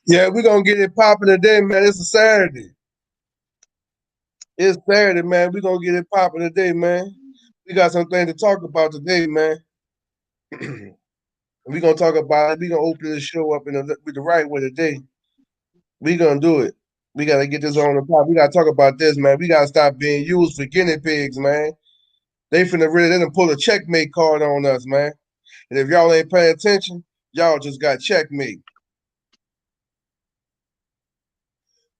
Yeah, we're gonna get it popping today, man. It's a Saturday. It's Saturday, man. We're gonna get it popping today, man. We got something to talk about today, man. We're gonna talk about it. We're gonna open the show up with the right way today. We're gonna do it. We gotta get this on the pop. We gotta talk about this, man. We gotta stop being used for guinea pigs, man. They done pull a checkmate card on us, man. And if y'all ain't paying attention, y'all just got checkmate.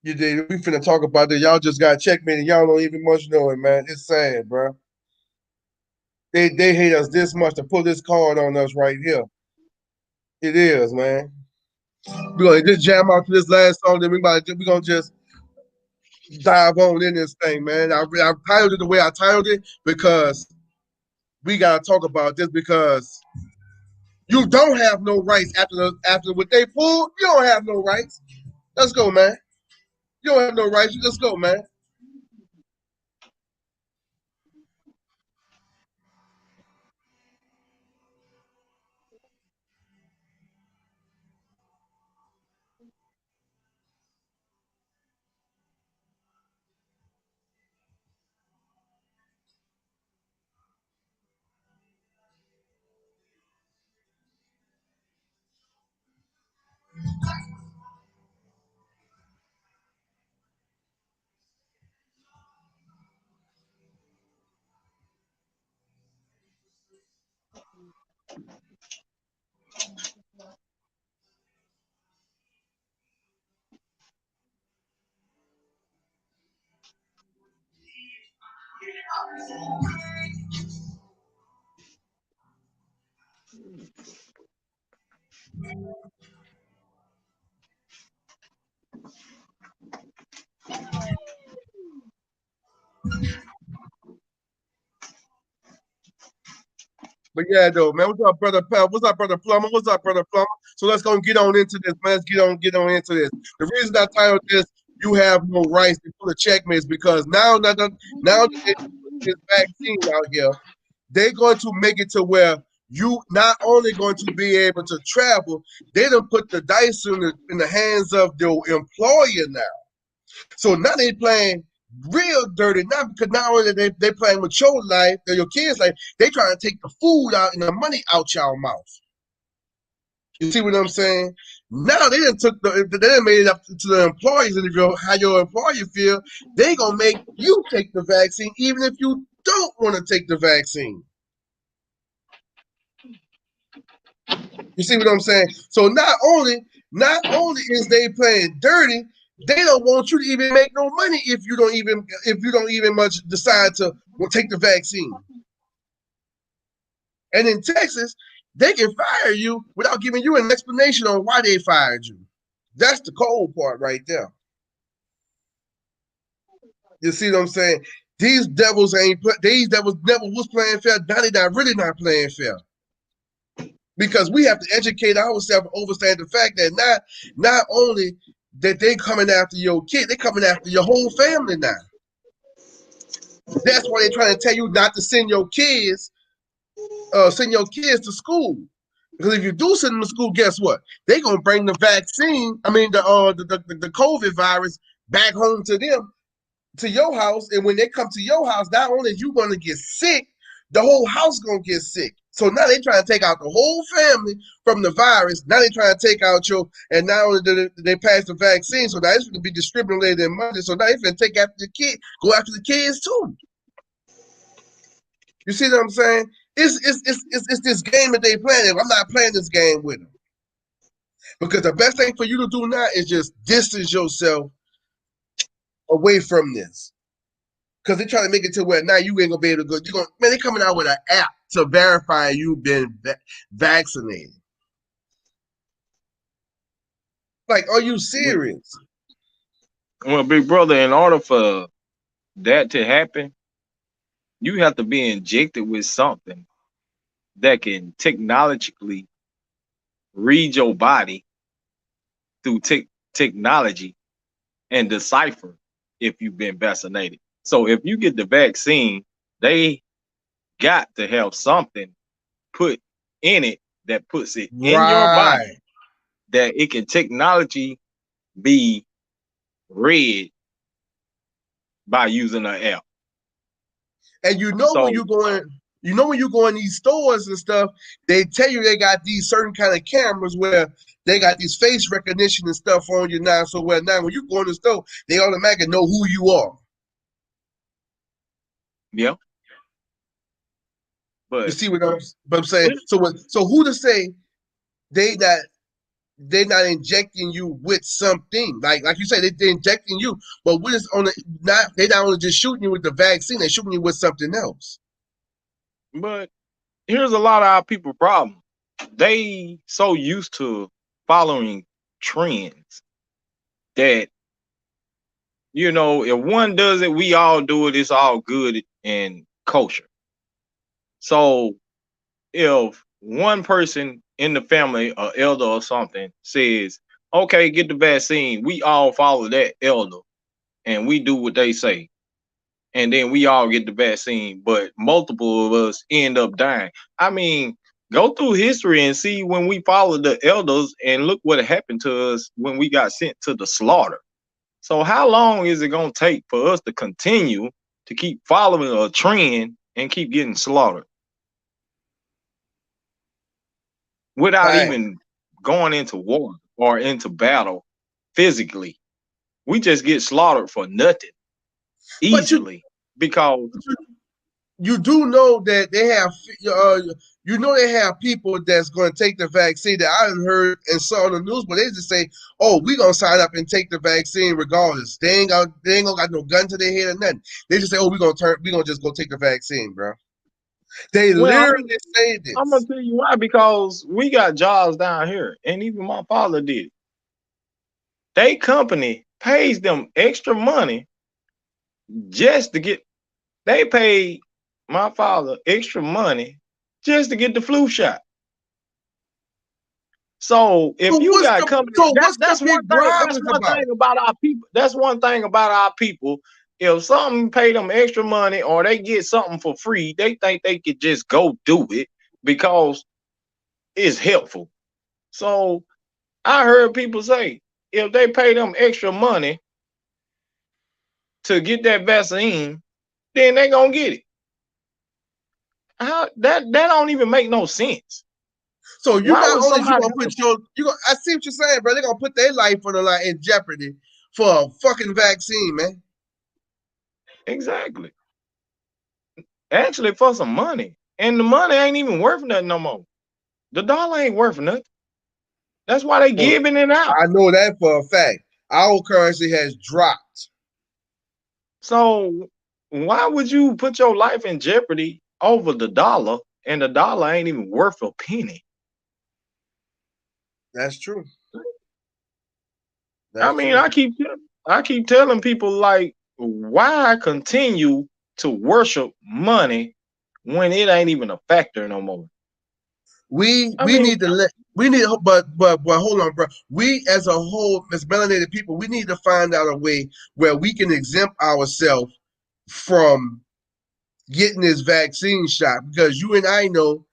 You did. We finna talk about that. Y'all just got checkmate and y'all don't even much know it, man. It's sad, bro. They hate us this much to pull this card on us right here. It is, man. We're gonna just jam out to this last song, then we're gonna just dive on in this thing, man. I titled it the way I titled it because we gotta talk about this because you don't have no rights after what they pulled. You don't have no rights. Let's go, man. You don't have no rights. Let's go, man. But yeah, though, man. What's up, brother Pell? What's up, brother Plummer? What's up, brother Plummer? So let's go and get on into this, man. Let's get on into this. The reason I titled this "You Have No Rights" to pull a checkmate is because now that they put this vaccine out here, they're going to make it to where you not only going to be able to travel, they don't put the dice in the hands of the employer now. So now they playing real dirty, not because not only they playing with your life, or your kids' life, they trying to take the food out and the money out your mouth. You see what I'm saying? Now they done made it up to the employees, and if how your employer feel, they gonna make you take the vaccine, even if you don't want to take the vaccine. You see what I'm saying? So not only is they playing dirty, they don't want you to even make no money if you don't even much decide to take the vaccine. And in Texas, they can fire you without giving you an explanation on why they fired you. That's the cold part right there. You see what I'm saying? These devils never was playing fair. Now they not really not playing fair. Because we have to educate ourselves and understand the fact that not only that they coming after your kid, they coming after your whole family now. That's why they're trying to tell you not to send your kids to school. Because if you do send them to school, guess what? They're gonna bring the vaccine. I mean the COVID virus back home to them, to your house. And when they come to your house, not only are you gonna get sick, the whole house gonna get sick. So now they trying to take out the whole family from the virus. Now they trying to take out your, and not only did they pass the vaccine, so now it's going to be distributed in money. So now they going to take after the kid, go after the kids too. You see what I'm saying? It's this game that they playing. I'm not playing this game with them. Because the best thing for you to do now is just distance yourself away from this. Because they're trying to make it to where now you ain't gonna be able to go. They're coming out with an app to verify you've been vaccinated. Like, are you serious? Well, big brother, in order for that to happen, you have to be injected with something that can technologically read your body through technology and decipher if you've been vaccinated. So if you get the vaccine, they got to have something put in it that puts it in your body, that it can technology be read by using an app. And when you go in these stores and stuff, they tell you they got these certain kind of cameras where they got these face recognition and stuff on you now. So now when you go in the store, they automatically know who you are. Yeah. But you see what I'm saying? So who to say they not injecting you with something like you say they're injecting you, but what is they not only just shooting you with the vaccine, they're shooting you with something else. But here's a lot of our people problem. They so used to following trends that, if one does it, we all do it. It's all good and kosher. So if one person in the family, or elder or something, says, okay, get the vaccine, we all follow that elder and we do what they say. And then we all get the vaccine, but multiple of us end up dying. I mean, go through history and see when we followed the elders and look what happened to us when we got sent to the slaughter. So how long is it going to take for us to continue to keep following a trend and keep getting slaughtered without even going into war or into battle physically? We just get slaughtered for nothing easily because you do know that they have they have people that's going to take the vaccine that I heard and saw on the news, but they just say, "Oh, we gonna sign up and take the vaccine regardless." They ain't gonna got no gun to their head or nothing. They just say, "Oh, we gonna just go take the vaccine, bro." They literally say this. I'm gonna tell you why, because we got jobs down here, and even my father did. They company pays them extra money just to get. They paid my father extra money just to get the flu shot. So if you got company, that's one thing about our people. That's one thing about our people. If something pay them extra money or they get something for free, they think they could just go do it because it's helpful. So I heard people say, if they pay them extra money to get that vaccine, then they gonna get it. That don't even make no sense. So you not only you gonna put I see what you're saying, bro. They're gonna put their life on the line in jeopardy for a fucking vaccine, man. Exactly. Actually, for some money. And the money ain't even worth nothing no more. The dollar ain't worth nothing. That's why they giving it out. I know that for a fact. Our currency has dropped. So why would you put your life in jeopardy over the dollar, and the dollar ain't even worth a penny? That's true. I mean, I keep telling people, like, why continue to worship money when it ain't even a factor no more? We need to but hold on, bro. We as a whole, as melanated people, we need to find out a way where we can exempt ourselves from getting this vaccine shot, because you and I know,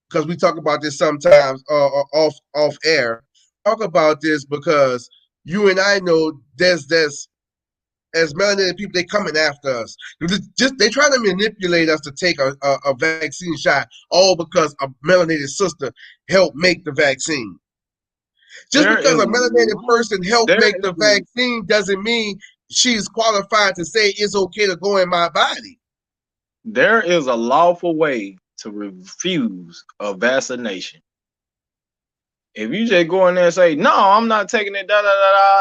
because we talk about this sometimes off air. Talk about this because you and I know there's as melanated people, they coming after us. They trying to manipulate us to take a vaccine shot, all because a melanated sister helped make the vaccine. Just because a melanated person helped make the vaccine doesn't mean she's qualified to say it's okay to go in my body. There is a lawful way to refuse a vaccination. If you just go in there and say, no, I'm not taking it,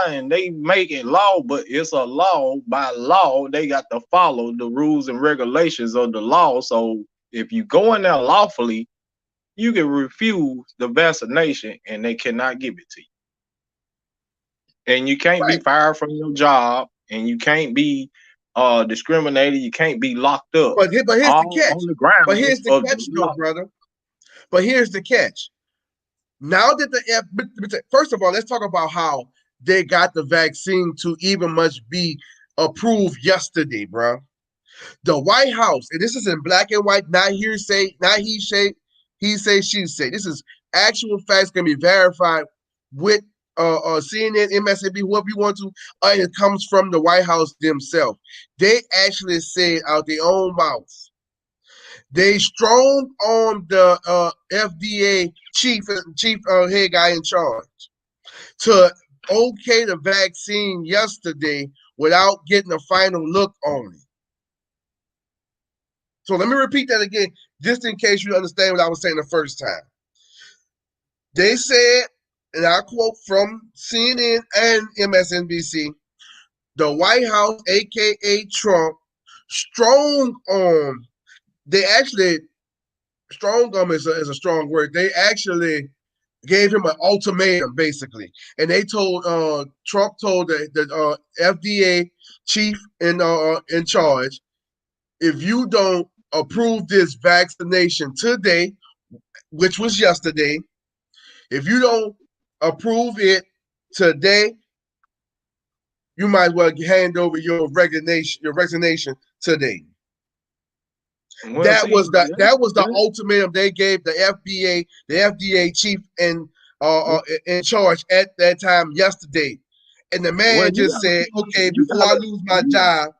and they make it law, but it's a law. By law, they got to follow the rules and regulations of the law. So if you go in there lawfully, you can refuse the vaccination and they cannot give it to you. And you can't be fired from your job, and you can't be discriminated. You can't be locked up. But here's the catch. On the ground. But here's the catch, though, brother. But here's the catch. Now that first of all, let's talk about how they got the vaccine to even much be approved yesterday, bro. The White House, and this is in black and white, not hearsay, not he say, she say. This is actual facts, can be verified with CNN, MSNBC, whoever you want to, and it comes from the White House themselves. They actually said out their own mouth. They strong on the FDA chief head guy in charge to okay the vaccine yesterday without getting a final look on it. So let me repeat that again, just in case you understand what I was saying the first time. They said, and I quote from CNN and MSNBC, the White House, aka Trump, strong on. They actually, strong arm is a strong word. They actually gave him an ultimatum, basically. And they told, Trump told the FDA chief in charge, if you don't approve this vaccination today, which was yesterday, if you don't approve it today, you might as well hand over your resignation today. Well, that was the ultimatum they gave the FDA chief in charge at that time yesterday. And the man just said, okay, before I lose my job,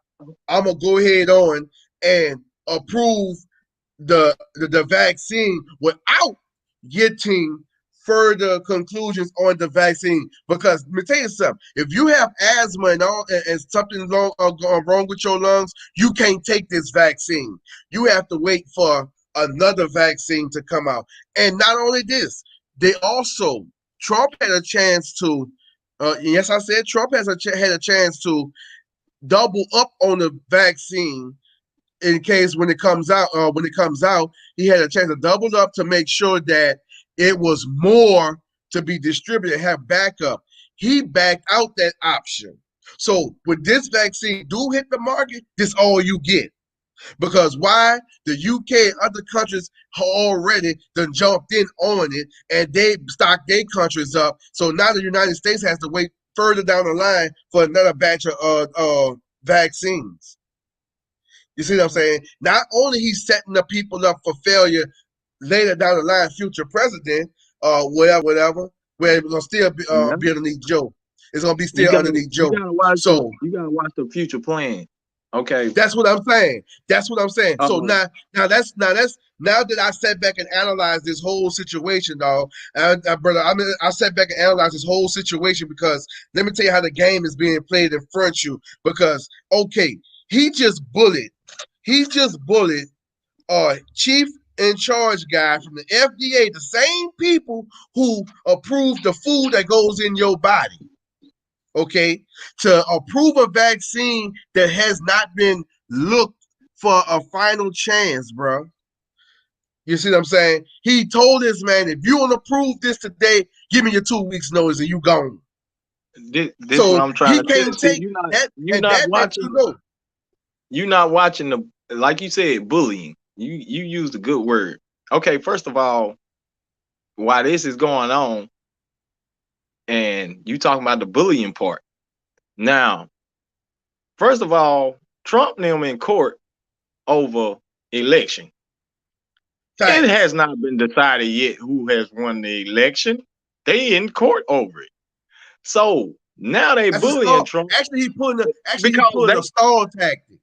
I'm gonna go ahead on and approve the vaccine without getting further conclusions on the vaccine. Because let me tell you something, if you have asthma and something wrong with your lungs, you can't take this vaccine. You have to wait for another vaccine to come out. And not only this, they also, Trump had a chance to, yes, I said Trump had a chance to double up on the vaccine in case when it comes out, he had a chance to double up to make sure that it was more to be distributed, have backup. He backed out that option. So when this vaccine do hit the market, this all you get. Because why? The UK and other countries already done jumped in on it, and they stocked their countries up. So now the United States has to wait further down the line for another batch of vaccines. You see what I'm saying? Not only he's setting the people up for failure later down the line, future president, whatever, where it's gonna still be underneath Joe. It's gonna be still underneath Joe. You gotta watch the future plan. Okay, that's what I'm saying. So now that I sat back and analyzed this whole situation, dog, brother, I sat back and analyzed this whole situation because let me tell you how the game is being played in front of you. Because he just bullied chief in charge guy from the FDA, the same people who approve the food that goes in your body. Okay, to approve a vaccine that has not been looked for a final chance, bro. You see what I'm saying? He told this man, if you don't approve this today, give me your 2 weeks notice and you gone. This So what I'm trying he to tell you. can't See, take that, you and not that lets you watching know. you not watching the, like you said, bullying. You used a good word. Okay, first of all, why this is going on, and you talking about the bullying part. Now, first of all, Trump and them in court over election. It Facts. has not been decided yet who has won the election. They in court over it. So now they That's a bullying stall. Trump Actually, he because pulling a stall tactic.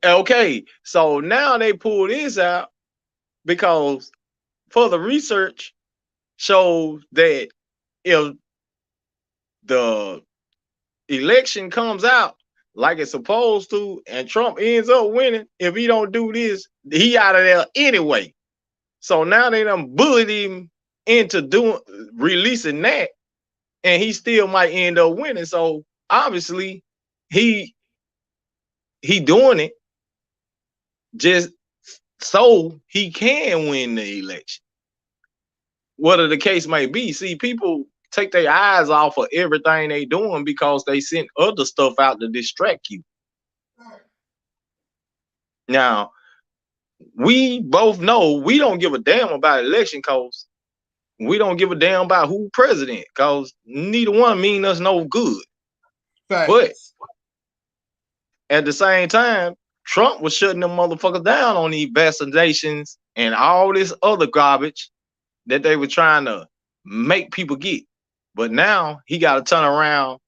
okay. So now they pull this out because further research shows that if the election comes out like it's supposed to and Trump ends up winning, if he don't do this, he out of there anyway. So now they done bullied him into releasing that, and he still might end up winning. So obviously he doing it just so he can win the election. Whatever the case may be. See, people take their eyes off of everything they doing because they sent other stuff out to distract you. Now, we both know we don't give a damn about election cause we don't give a damn about who president cause neither one mean us no good. Facts. But at the same time, Trump was shutting them motherfuckers down on the vaccinations and all this other garbage that they were trying to make people get. But now he got to turn around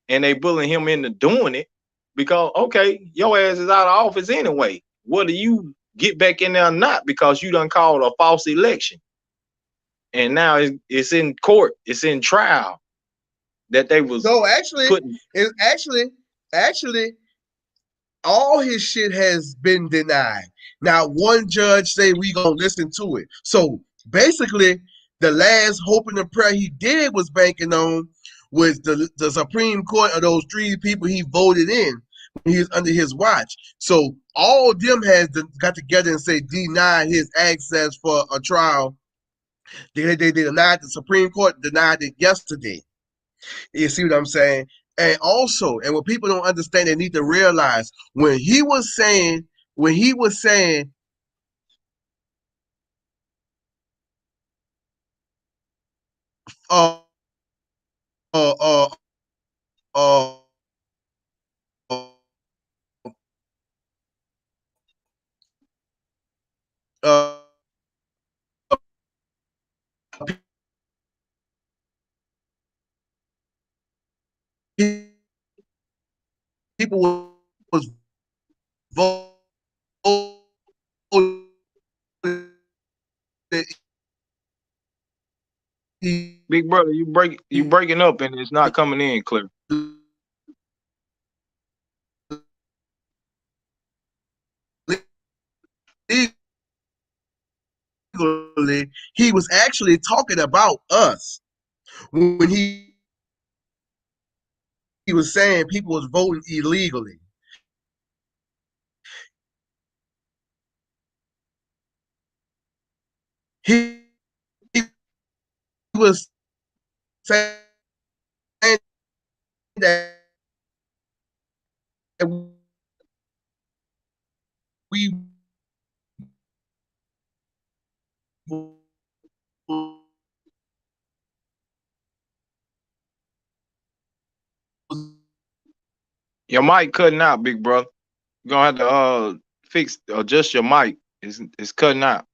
and they bullying him into doing it because, okay, your ass is out of office anyway. Whether you get back in there or not because you done called a false election. And now it's in court, it's in trial that they was it's actually all his shit has been denied. Now one judge say we gonna listen to it. So basically, the last hope and the prayer he did was banking on was the Supreme Court of those 3 people he voted in when he was under his watch. So all of them has got together and say deny his access for a trial. They denied, the Supreme Court denied it yesterday. You see what I'm saying? And also, and what people don't understand, they need to realize when he was saying, uh, uh, uh, uh, uh, people was voting. Big brother, you breaking up and it's not coming in clear. He was actually talking about us when he was saying people was voting illegally. He was saying that we Your mic cutting out, big brother. You're gonna have to adjust your mic. It's cutting out.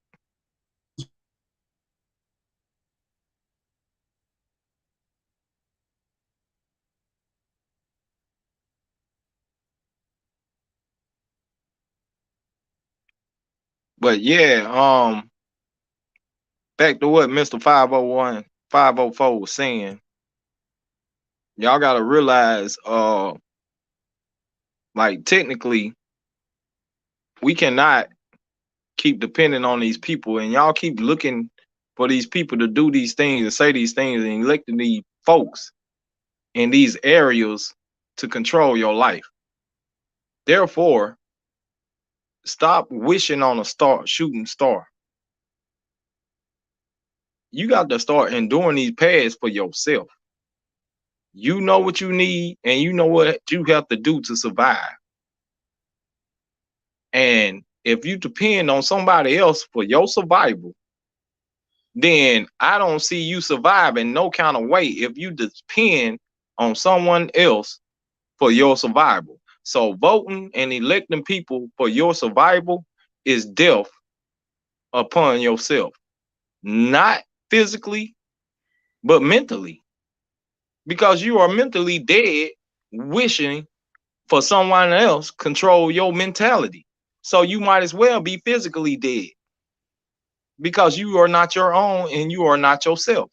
But yeah, back to what Mr. 501, 504 was saying. Y'all gotta realize, like technically, we cannot keep depending on these people, and y'all keep looking for these people to do these things and say these things and electing these folks in these areas to control your life. Therefore, stop wishing on a shooting star. you got to start enduring these paths for yourself. You know what you need, and you know what you have to do to survive. And if you depend on somebody else for your survival, then I don't see you surviving no kind of way if you depend on someone else for your survival. So voting and electing people for your survival is death upon yourself, not physically, but mentally, because you are mentally dead wishing for someone else control your mentality. So you might as well be physically dead because you are not your own and you are not yourself.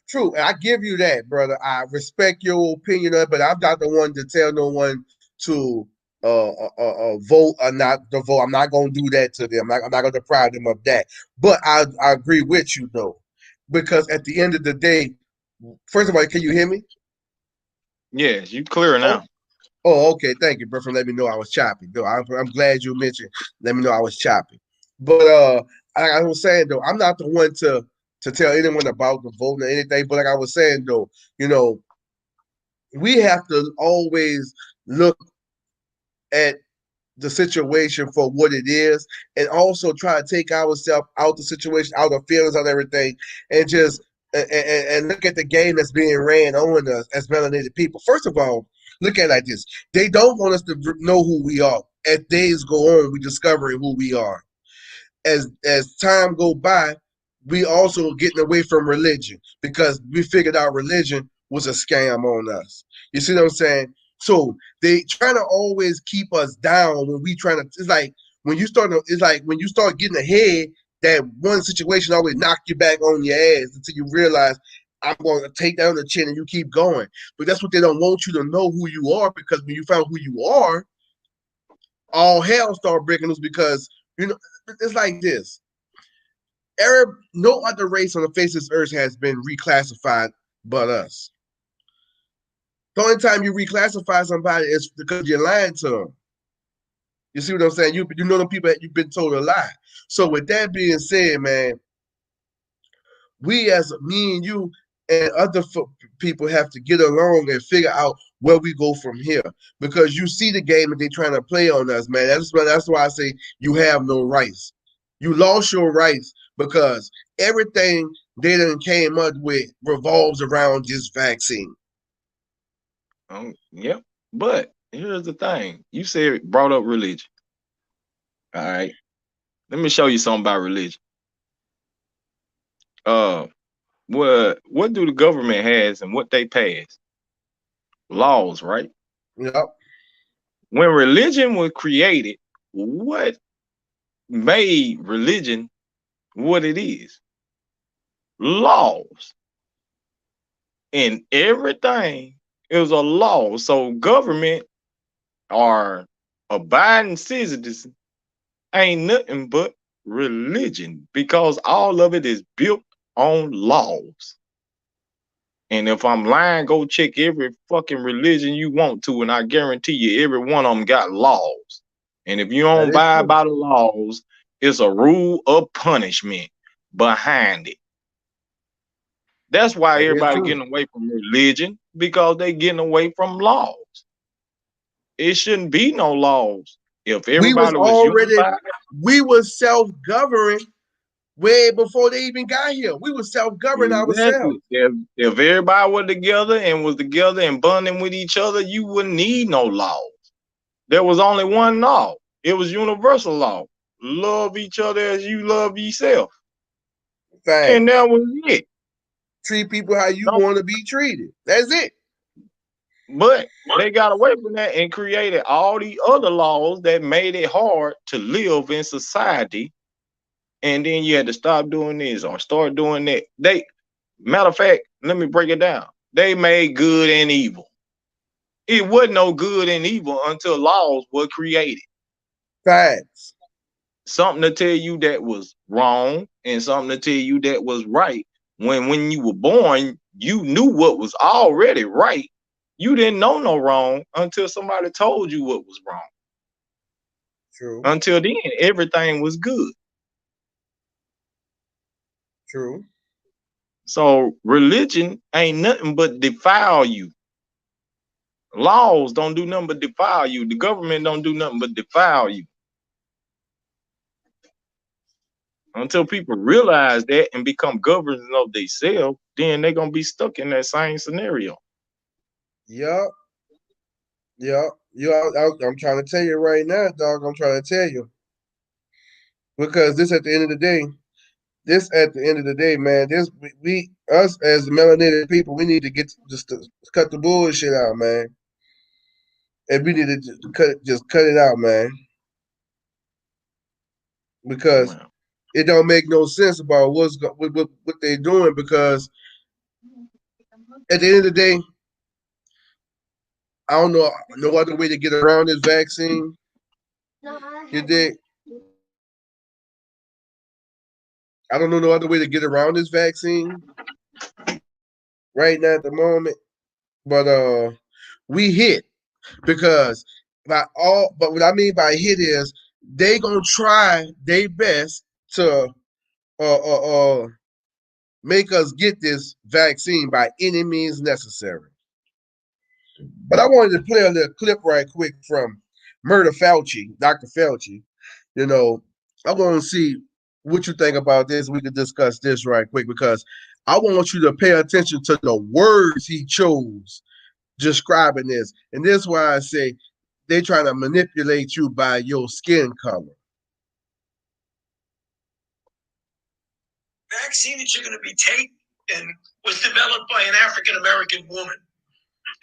True, and I give you that, brother. I respect your opinion of it, but I'm not the one to tell no one to vote or not to vote. I'm not going to do that to them. I'm not going to deprive them of that. But I agree with you though, because at the end of the day, first of all, can you hear me? Yes, you clear Oh, now. okay. Thank you, bro, for letting me know I was choppy. Though I'm glad you mentioned. Let me know I was choppy. But like I was saying though, I'm not the one to tell anyone about the vote or anything. But like I was saying though, you know, we have to always look at the situation for what it is, and also try to take ourselves out the situation, out of feelings, out of everything, and just and look at the game that's being ran on us as melanated people. First of all, look at it like this: they don't want us to know who we are. As days go on, we discovering who we are. As time go by, we also getting away from religion because we figured out religion was a scam on us. You see what I'm saying? So they trying to always keep us down when we trying to. It's like when you start. It's like when you start getting ahead. That one situation always knock you back on your ass until you realize I'm going to take down the chin and you keep going. But that's what they don't want you to know who you are, because when you found who you are, all hell start breaking loose. Because you know it's like this. Arab, no other race on the face of this earth has been reclassified but us. The only time you reclassify somebody is because you're lying to them. You see what I'm saying? You know them people that you've been told a lie. So with that being said, man, we as me and you and other people have to get along and figure out where we go from here. Because you see the game that they're trying to play on us, man. That's why I say you have no rights. You lost your rights because everything they done came up with revolves around this vaccine. Yep. But here's the thing. You said brought up religion. All right. Let me show you something about religion. Uh what do the government has and what they pass? Laws, right? Yep. When religion was created, what made religion what it is? Laws. And everything is a law. So government or abiding citizens ain't nothing but religion because all of it is built on laws. And if I'm lying, go check every fucking religion you want to, and I guarantee you every one of them got laws. And if you That don't is abide true. by the laws, it's a rule of punishment behind it. That's why That is everybody true. getting away from religion, because they getting away from laws. It shouldn't be no laws. If We was everybody was already unified, we was self-governing way before they even got here. We was self-governing ourselves. exactly. If everybody was together and bonding with each other, you wouldn't need no laws. There was only one law. It was universal law. Love each other as you love yourself. And Facts. that was it. Treat people how you No, want to be treated. That's it. but they got away from that and created all the other laws that made it hard to live in society. And then you had to stop doing this or start doing that. Matter of fact, let me break it down. They made good and evil. It wasn't no good and evil until laws were created. Facts. Something to tell you that was wrong and something to tell you that was right. When you were born, you knew what was already right. You didn't know no wrong until somebody told you what was wrong. True. Until then, everything was good. True. So religion ain't nothing but defile you. Laws don't do nothing but defile you. The government don't do nothing but defile you. Until people realize that and become governors of themselves, then they're gonna be stuck in that same scenario. Yup. Yup. I'm trying to tell you right now, dog. I'm trying to tell you. Because this at the end of the day, man, us as melanated people, we need to cut the bullshit out, man. And we need to just cut it out, man. Because it don't make no sense about what they're doing, because at the end of the day, I don't know no other way to get around this vaccine. You dig? I don't know no other way to get around this vaccine right now at the moment. But we hit, because but what I mean by hit is they gonna try their best to make us get this vaccine by any means necessary. But I wanted to play a little clip right quick from Murder Fauci, Dr. Fauci. You know, I want to see what you think about this. We could discuss this right quick, because I want you to pay attention to the words he chose describing this. And this is why I say they're trying to manipulate you by your skin color. Vaccine that you're going to be taking was developed by an African-American woman.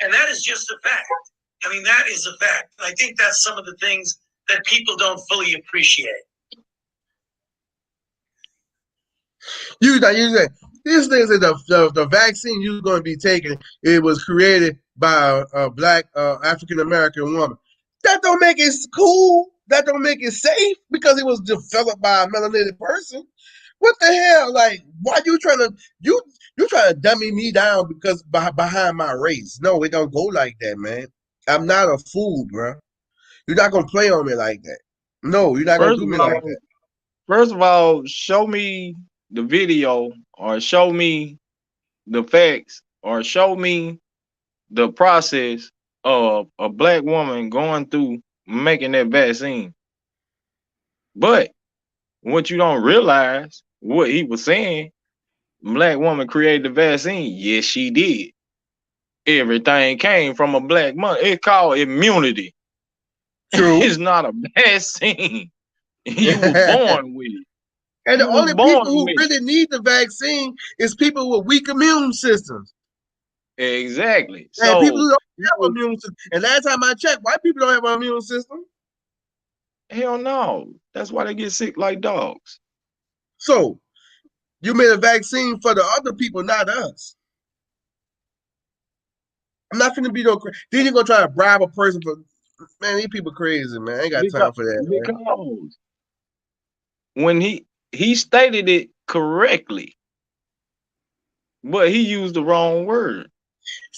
And that is just a fact. I mean, that is a fact. I think that's some of the things that people don't fully appreciate. You say this thing is the vaccine you're going to be taking. It was created by a black African American woman. That don't make it cool. That don't make it safe, because it was developed by a melanated person. What the hell? Like, why you trying to dummy me down because behind my race? No, it don't go like that, man. I'm not a fool, bro. You're not gonna play on me like that. No, you're not gonna do me like that. First of all, show me the video, or show me the facts, or show me the process of a black woman going through making that vaccine. But what you don't realize, what he was saying, black woman created the vaccine. Yes, she did. Everything came from a black mother. It's called immunity. True. It's not a vaccine. You were born with it. And the only people who really need the vaccine is people with weak immune systems. Exactly. And so, people who don't have immune system. And last time I checked, white people don't have an immune system. Hell no. That's why they get sick like dogs. So you made a vaccine for the other people, not us. I'm not finna be no crazy. Then you're gonna try to bribe a person for, man, these people crazy, man. I ain't got time for that. Because when he stated it correctly, but he used the wrong word.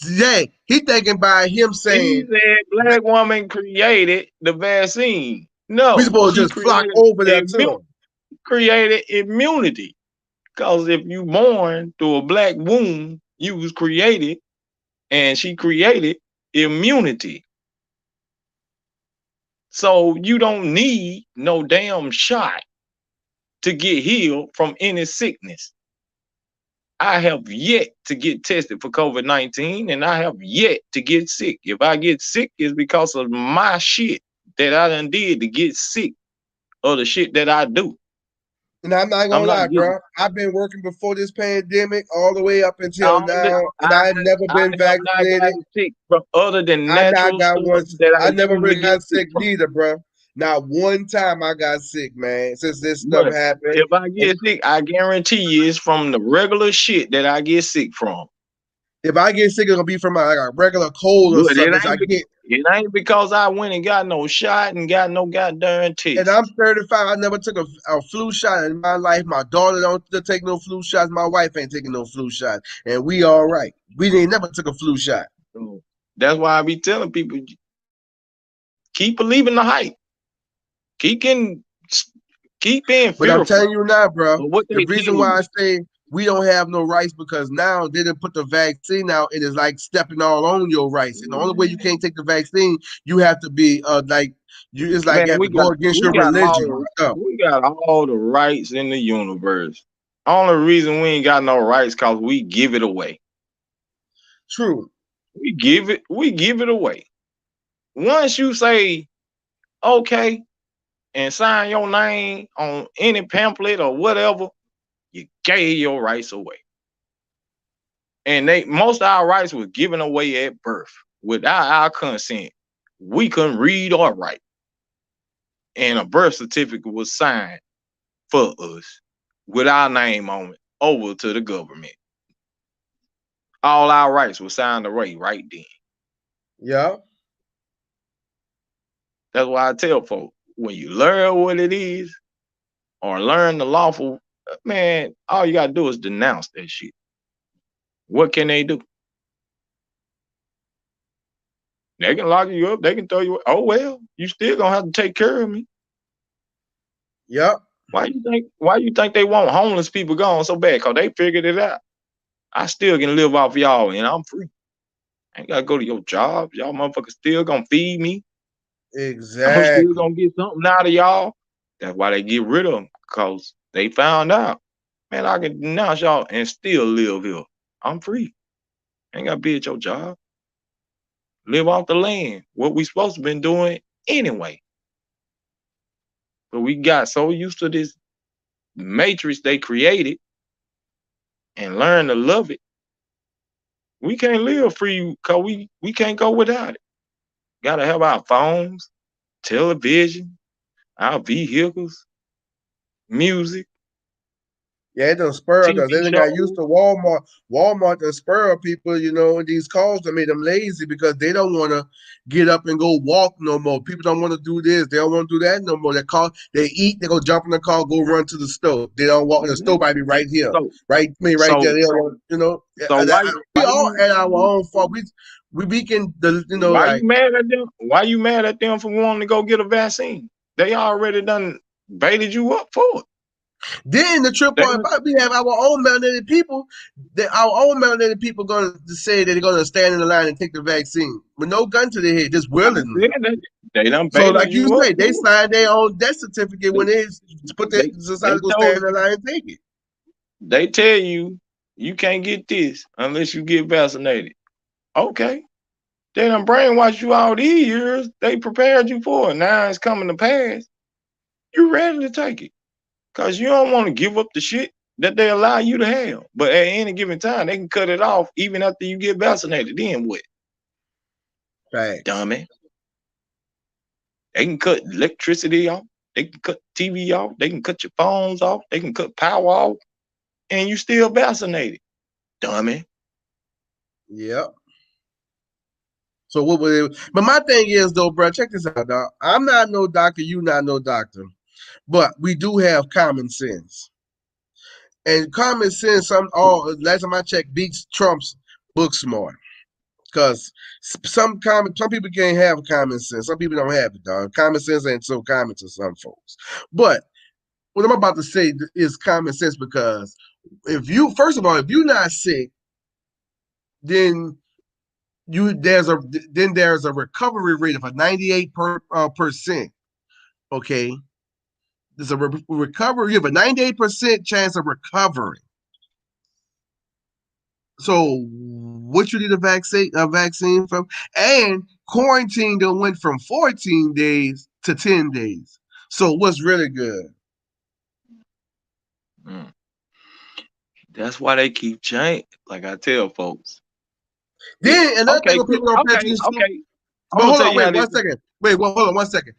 Yeah, he thinking by him saying he said black woman created the vaccine. No, we supposed to just flock over that too. Created immunity. Because if you born through a black womb, you was created, and she created immunity. So you don't need no damn shot to get healed from any sickness. I have yet to get tested for COVID-19, and I have yet to get sick. If I get sick, it's because of my shit that I done did to get sick, or the shit that I do. And I'm not gonna lie, bro. I've been working before this pandemic all the way up until now, and I've never been vaccinated. Sick, but other than natural I never really got sick neither, bro. Not one time I got sick, man, since this stuff happened. If I get sick, I guarantee you it's from the regular shit that I get sick from. If I get sick, it's gonna be from like a regular cold or something. It ain't because I went and got no shot and got no goddamn test. And I'm 35. I never took a flu shot in my life. My daughter don't take no flu shots. My wife ain't taking no flu shot. And we all right. We ain't never took a flu shot. So that's why I be telling people, keep believing the hype. Keep being fearful. But I'm telling you now, bro, the reason why I say we don't have no rights because now they didn't put the vaccine out. It is like stepping all on your rights. And the only way you can't take the vaccine, you have to be like you. It's like Man, you have to go against your religion and stuff. we got all the rights in the universe. Only reason we ain't got no rights cause we give it away. True. We give it away. Once you say okay and sign your name on any pamphlet or whatever, you gave your rights away. And most of our rights was given away at birth without our consent. We couldn't read or write. And a birth certificate was signed for us with our name on it over to the government. All our rights were signed away right then. Yeah. That's why I tell folks, when you learn what it is or learn the lawful, man, all you gotta do is denounce that shit. What can they do? They can lock you up. They can throw you. Oh well, you still gonna have to take care of me. Yep. Why you think they want homeless people gone so bad? Cause they figured it out. I still can live off y'all and I'm free. I ain't gotta go to your job. Y'all motherfuckers still gonna feed me. Exactly. I'm still gonna get something out of y'all. That's why they get rid of them, because they found out, man, I can denounce y'all and still live here. I'm free. Ain't gotta be at your job. Live off the land. What we supposed to been doing anyway. But we got so used to this matrix they created and learn to love it. We can't live free because we can't go without it. Gotta have our phones, television, our vehicles, music. Yeah, it done spur us. TV They done got used to Walmart. Walmart done spur people, these calls that made them lazy because they don't want to get up and go walk no more. People don't want to do this. They don't want to do that no more. They eat, they go jump in the car, go run to the store. They don't walk. The store might be right here. Right there. They don't want, we all at our own fault. We weaken the, Why you mad at them? Why you mad at them for wanting to go get a vaccine? They already done baited you up for it. Then the trip point about we have our own melanated people. Our own melanated people going to say that they're going to stand in the line and take the vaccine with no gun to their head, just willingly. They done so, like you say, they signed their own death certificate when they put their society to go stand in the line and take it. They tell you you can't get this unless you get vaccinated. Okay, they done brainwashed you all these years. They prepared you for it. Now it's coming to pass. You ready to take it. Because you don't want to give up the shit that they allow you to have. But at any given time, they can cut it off even after you get vaccinated. Then what? Right. Dummy. They can cut electricity off. They can cut TV off. They can cut your phones off. They can cut power off. And you still vaccinated. Dummy. Yep. So what would it? But my thing is, though, bro, check this out, dog. I'm not no doctor. You not no doctor. But we do have common sense. And common sense, last time I checked, beats Trump's book smart. Because some people can't have common sense. Some people don't have it, dog. Common sense ain't so common to some folks. But what I'm about to say is common sense because if you're not sick, then there's a recovery rate of a 98%. Okay. There's a recovery. You have a 98% chance of recovering. So, what you need a vaccine from? And quarantine that went from 14 days to 10 days. So, what's really good? That's why they keep changing. Like I tell folks. Then another thing people don't pay attention to. But hold on, wait 1 second. Hold on 1 second.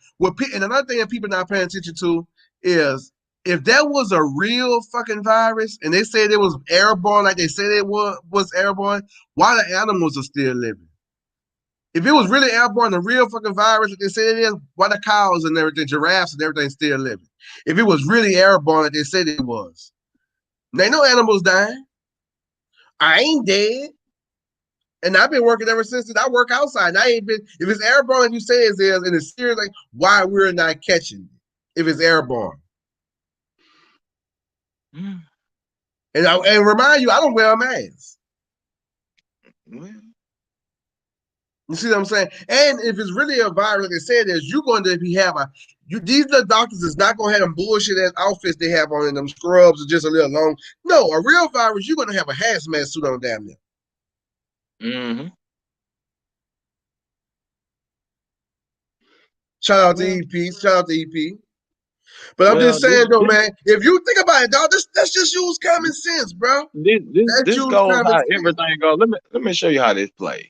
And another thing that people not paying attention to is if that was a real fucking virus and they said it was airborne, like they said it was airborne, why the animals are still living? If it was really airborne, a real fucking virus, like they said it is, why the cows and everything, giraffes and everything still living? If it was really airborne, like they said it was, there ain't no animals dying. I ain't dead. And I've been working ever since. I work outside. I ain't been. If it's airborne, like you say it is, and it's serious, like, why we're not catching it if it's airborne? And remind you, I don't wear a mask. Well, You see what I'm saying? And if it's really a virus, like they said, is you're going to be these little doctors is not going to have them bullshit ass outfits they have on in them scrubs or just a little long. No, a real virus, you're going to have a hazmat suit on damn near. mm-hmm. Shout out to EP. Shout out to EP. But I'm just saying though, man, if you think about it, dog, let's just use common sense, bro. This goes how everything goes. Let me show you how this plays.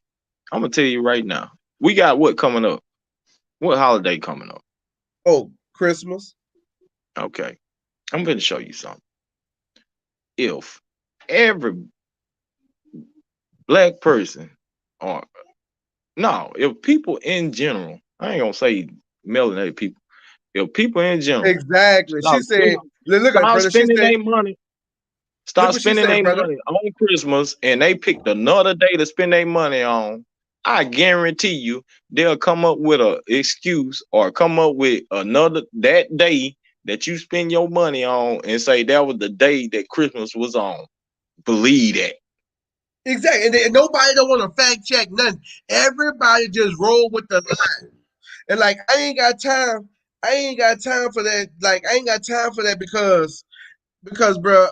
I'm gonna tell you right now. We got what coming up? What holiday coming up? Oh, Christmas. Okay. I'm gonna show you something. If every black person if people in general, I ain't gonna say melanated people, if people in general exactly she said look at brother, spending their money. Stop spending their money on Christmas and they picked another day to spend their money on. I guarantee you they'll come up with an excuse or come up with that day that you spend your money on and say that was the day that Christmas was on. Believe that. Exactly. And nobody don't want to fact check nothing. Everybody just roll with the line. And like I ain't got time for that. Like I ain't got time for that because bro,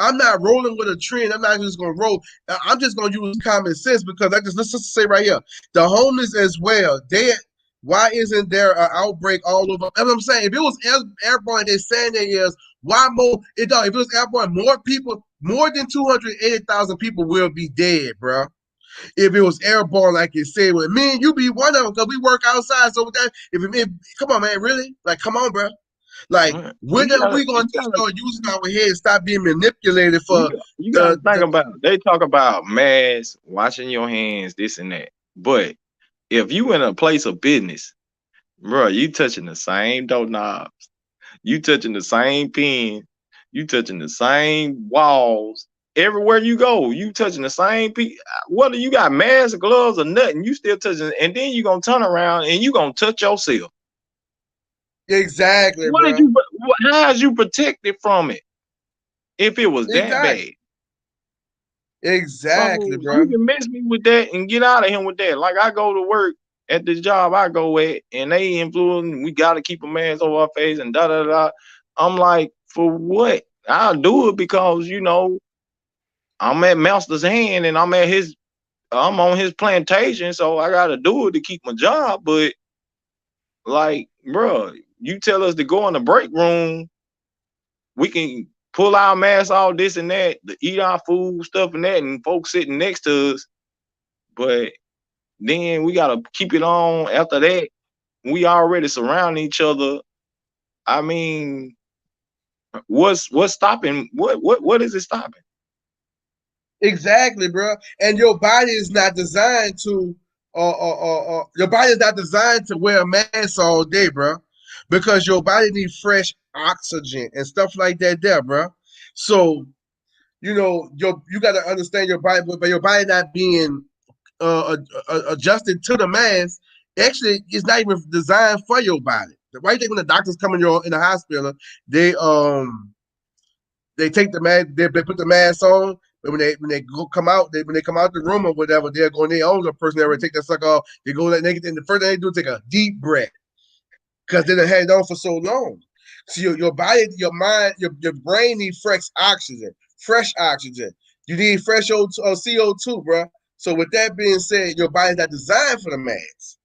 I'm not rolling with a trend. I'm not just gonna roll. I'm just gonna use common sense because let's just say right here, the homeless as well. Why isn't there an outbreak all over? That's what I'm saying. If it was airborne, they're saying there is. Why more? If it was airborne, more than 280,000 people will be dead, bro. If it was airborne, like you said, well, me and you be one of them because we work outside. So that come on, man, really? Like, come on, bro. Like, when are we going to start using our heads, stop being manipulated for? You got to think about it. They talk about masks, washing your hands, this and that. But if you in a place of business, bro, you touching the same doorknobs, you touching the same pins, you touching the same walls. Everywhere you go, you touching the same piece. Whether you got masks, gloves, or nothing, you still touching. And then you gonna turn around and you gonna touch yourself. Exactly. How is you protected from it? If it was that bad. Exactly, so bro. You can mess me with that and get out of here with that. Like I go to work at this job I go at, and they influence. We gotta keep a mask over our face and da da da. I'm like, for what? I'll do it because I'm at Master's hand and I'm on his plantation, so I gotta do it to keep my job. But like, bro, you tell us to go in the break room, we can pull our masks off, this and that, to eat our food, stuff and that, and folks sitting next to us. But then we gotta keep it on after that. We already surround each other. I mean, what's stopping? What is it stopping? Exactly, bro. And your body is not designed to your body is not designed to wear a mask all day, bro. Because your body needs fresh oxygen and stuff like that there, bro. So, you got to understand your body, but your body not being adjusted to the mask, actually, it's not even designed for your body. The right thing when the doctors come in the hospital, they take the mask, they put the mask on. But when they come out the room or whatever, they're going their own person. They already take that sucker off. They go and the first thing they do is take a deep breath because they done had it on for so long. So your body, your mind, your brain need fresh oxygen. You need fresh CO2, bro. So with that being said, your body's not designed for the mask.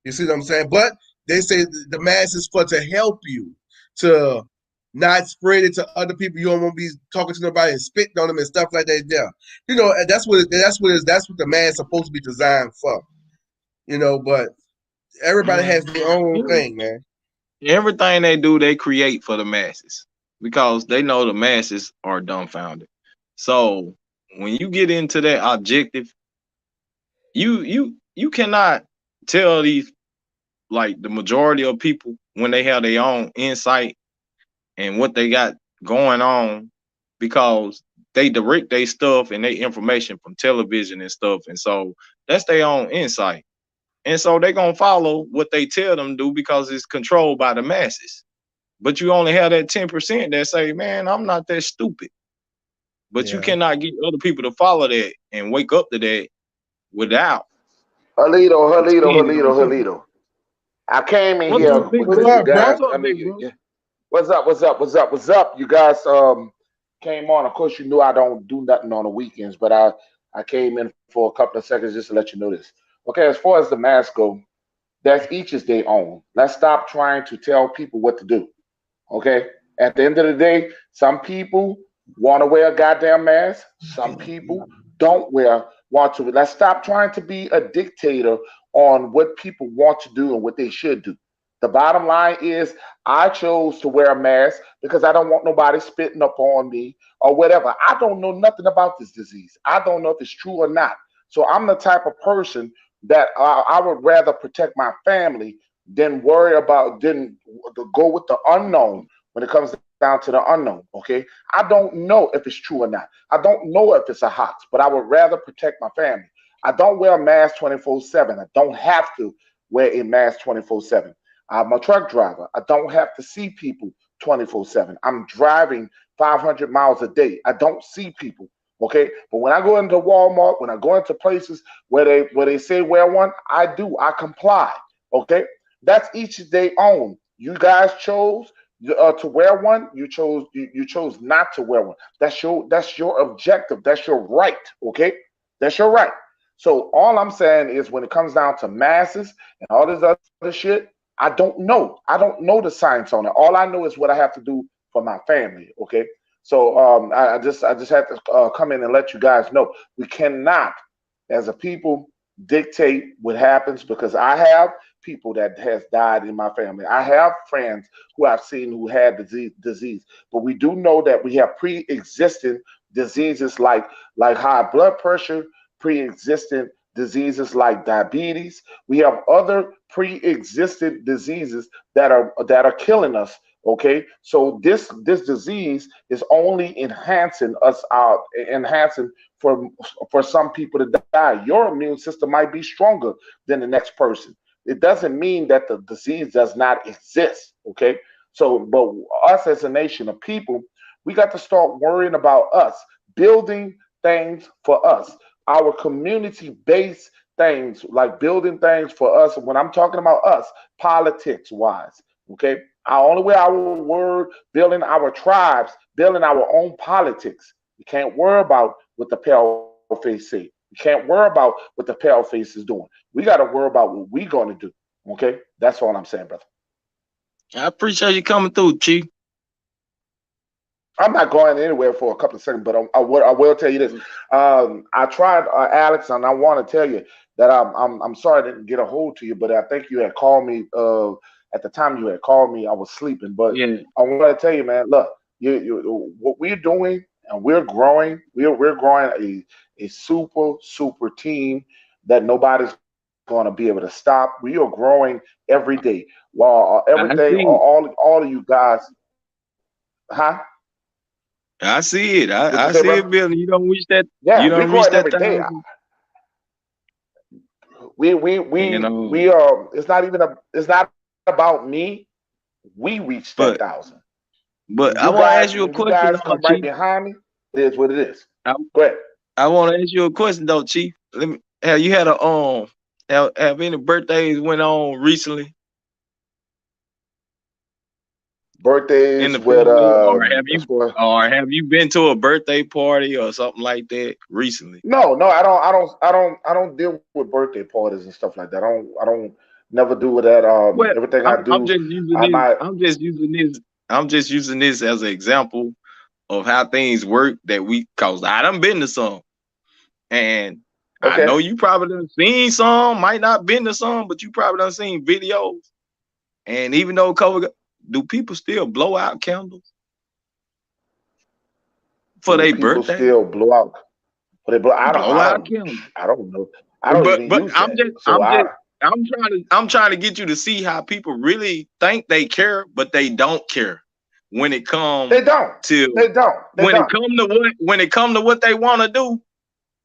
You see what I'm saying? But they say the mask is for to help you to not spread it to other people. You don't want to be talking to nobody and spitting on them and stuff like that. Yeah, and that's what the mask is supposed to be designed for. But everybody has their own thing, man. Everything they do, they create for the masses because they know the masses are dumbfounded. So when you get into that objective, you cannot tell these, like, the majority of people when they have their own insight and what they got going on, because they direct their stuff and their information from television and stuff, and so that's their own insight, and so they're gonna follow what they tell them to do because it's controlled by the masses. But you only have that 10% that say, man, I'm not that stupid. But you cannot get other people to follow that and wake up to that without Halito. I came in What's here up, big What's because you bro? up, bro? guys. What's I up, big mean, bro? what's up? You guys came on. Of course, you knew I don't do nothing on the weekends, but I came in for a couple of seconds just to let you know this. Okay, as far as the mask go, that's each is their own. Let's stop trying to tell people what to do. Okay. At the end of the day, some people want to wear a goddamn mask. Some people don't want to. Let's stop trying to be a dictator on what people want to do and what they should do. The bottom line is, I chose to wear a mask because I don't want nobody spitting up on me or whatever. I don't know nothing about this disease. I don't know if it's true or not. So I'm the type of person that I would rather protect my family than worry about, than go with the unknown when it comes down to the unknown. Okay, I don't know if it's true or not. I don't know if it's a hoax, but I would rather protect my family. I don't wear a mask 24/7. I don't have to wear a mask 24/7. I'm a truck driver. I don't have to see people 24/7. I'm driving 500 miles a day. I don't see people. Okay, but when I go into Walmart, when I go into places where they say wear one, I do. I comply. Okay, that's each their own. You guys chose to wear one. You chose not to wear one. That's your objective. That's your right. Okay, that's your right. So all I'm saying is, when it comes down to masses and all this other shit, I don't know. I don't know the science on it. All I know is what I have to do for my family. Okay. So I just had to come in and let you guys know, we cannot, as a people, dictate what happens, because I have people that has died in my family. I have friends who I've seen who had disease, but we do know that we have pre-existing diseases like high blood pressure, pre-existing diseases like diabetes. We have other pre-existing diseases that are killing us. Okay, so this disease is only enhancing us out, enhancing for some people to die. Your immune system might be stronger than the next person. It doesn't mean that the disease does not exist. Okay, so but us as a nation of people, we got to start worrying about us, building things for us, our community based things, like building things for us. When I'm talking about us, politics wise, okay, our only way our word, building our tribes, building our own politics. You can't worry about what the pale face say. You can't worry about what the pale face is doing. We got to worry about what we're going to do. Okay, that's all I'm saying, brother. I appreciate you coming through, Chief. I'm not going anywhere for a couple of seconds, but I will tell you this. I tried, Alex, and I want to tell you that I'm sorry I didn't get a hold to you, but I think you had called me. At the time you had called me, I was sleeping. But Yeah. I want to tell you, man, look, what we're doing, and we're growing. We're growing a super team that nobody's going to be able to stop. We are growing every day. While I everything, see it. all of you guys, huh? I see it. What you I say, see brother? it, Billy. You don't reach that. You Yeah, we're don't reach growing that every day. 1,000. We we You we know, we are. It's not about me. We reached that but 1,000. I want to ask you a When you question, guys though, come right Chief. behind me, it is what it is. I, Go ahead. I want to ask you a question, though, Chief. Let me. Have you had a have any birthdays went on recently in Birthdays the with family, as far. or have you been to a birthday party or something like that recently? No, I don't deal with birthday parties and stuff like that. I don't never do that. Well, Everything I I'm do, just using I this. might. I'm just using this as an example of how things work. Cause I done been to some, and I Okay. know you probably done seen some. Might not been to some, but you probably done seen videos. And even though COVID, do people still blow out candles for Do their people birthday? still blow out? But they blow. I don't. Blow I out don't. candles. I don't know. I don't even But use that. So I'm trying to get you to see how people really think they care, but they don't care when it they come don't. to They don't. They don't. when it come to what they want to do,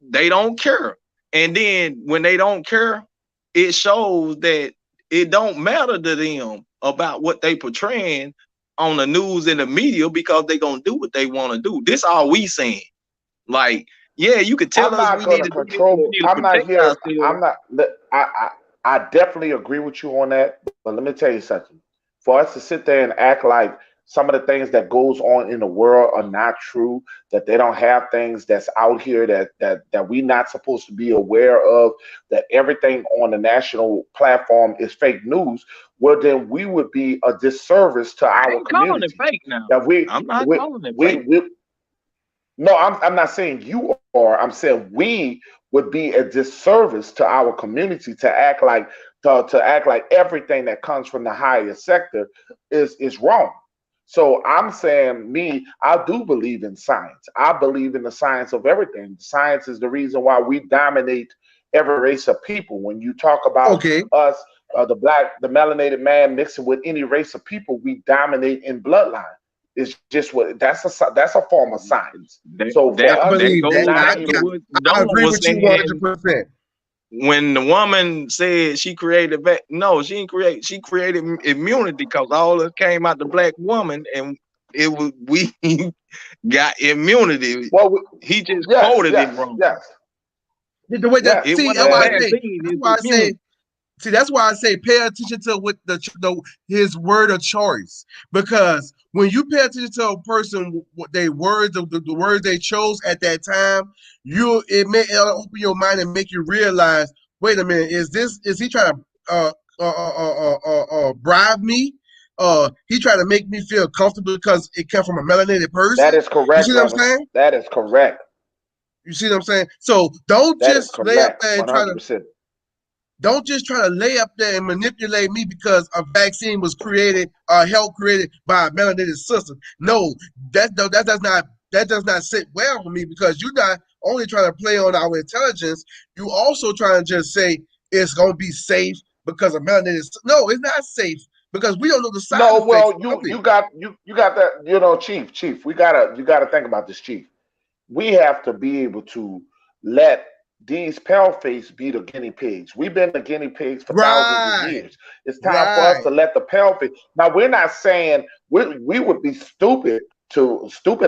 they don't care. And then when they don't care, it shows that it don't matter to them about what they portraying on the news and the media, because they gonna do what they want to do. This all we saying. Like, yeah, you could tell I'm us not we going need to to do this, we control. need to I'm not protect here. ourselves. I'm not. I definitely agree with you on that. But let me tell you something. For us to sit there and act like some of the things that goes on in the world are not true, that they don't have things that's out here that we not supposed to be aware of, that everything on the national platform is fake news. Well, then we would be a disservice to I our ain't calling it community. fake now. That I'm not we calling it we fake. we no, I'm not saying you are. I'm saying we would be a disservice to our community to act like to act like everything that comes from the higher sector is wrong. So I'm saying I do believe in science. I believe in the science of everything. Science is the reason why we dominate every race of people. When you talk about Okay. us, the black, the melanated man mixing with any race of people, we dominate in bloodline. It's just that's a form of science. That So I for us to believe be that. goes not back to able, what I Donald agree was with you saying 100%. when the woman said she created no, she didn't create, she created immunity because all it came out the black woman, and it was we got immunity. well, He just yes, quoted it yes, wrong. yes, The way that, It yes, see, wasn't that's a why I and say, vaccine, that's it's why I say, immunity. see, that's why I say pay attention to what his word of choice. Because when you pay attention to a person, what they words, the words they chose at that time, it'll open your mind and make you realize, wait a minute, is he trying to bribe me? He trying to make me feel comfortable because it came from a melanated person. that is You correct, see what I'm brother. saying? That is correct. You see what I'm saying? So don't That is just lay up correct. there and try to 100%. don't just try to lay up there and manipulate me because a vaccine was created, help created by a melanated sister. No, that does not sit well with me because you're not only trying to play on our intelligence, you also trying to just say it's gonna be safe because of melanated. No, it's not safe because we don't know the side No, effects well, of you it. you got you got that. Chief. You gotta think about this, Chief. We have to be able to let these paleface be the guinea pigs. We've been the guinea pigs for thousands of Right, years. It's time for us right. to let the paleface. Now, we're not saying we would be stupid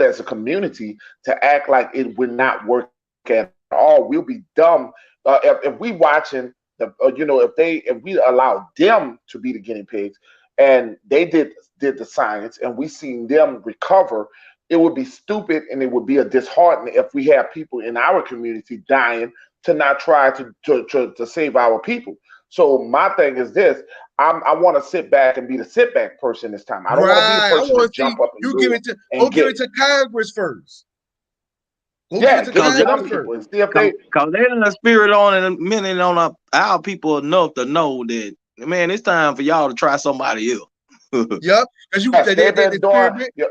as a community to act like it would not work at all. We'll be dumb if we watching if we allow them to be the guinea pigs and they did the science and we seen them recover, it would be stupid and it would be a disheartening if we have people in our community dying to not try to save our people. So my thing is this: I want to sit back and be the sit back person this time. I don't want to be the Right. I person to want to see jump up and you do give it it to and go give get it to Congress first. Go give it yeah, to give it Cause to they, Congress them first. people and see if cause, they cause they done spirit on and minute on our people enough to know that, man, it's time for y'all to try somebody else. Yep. Because you yes they've they been doing. experiment. Yeah,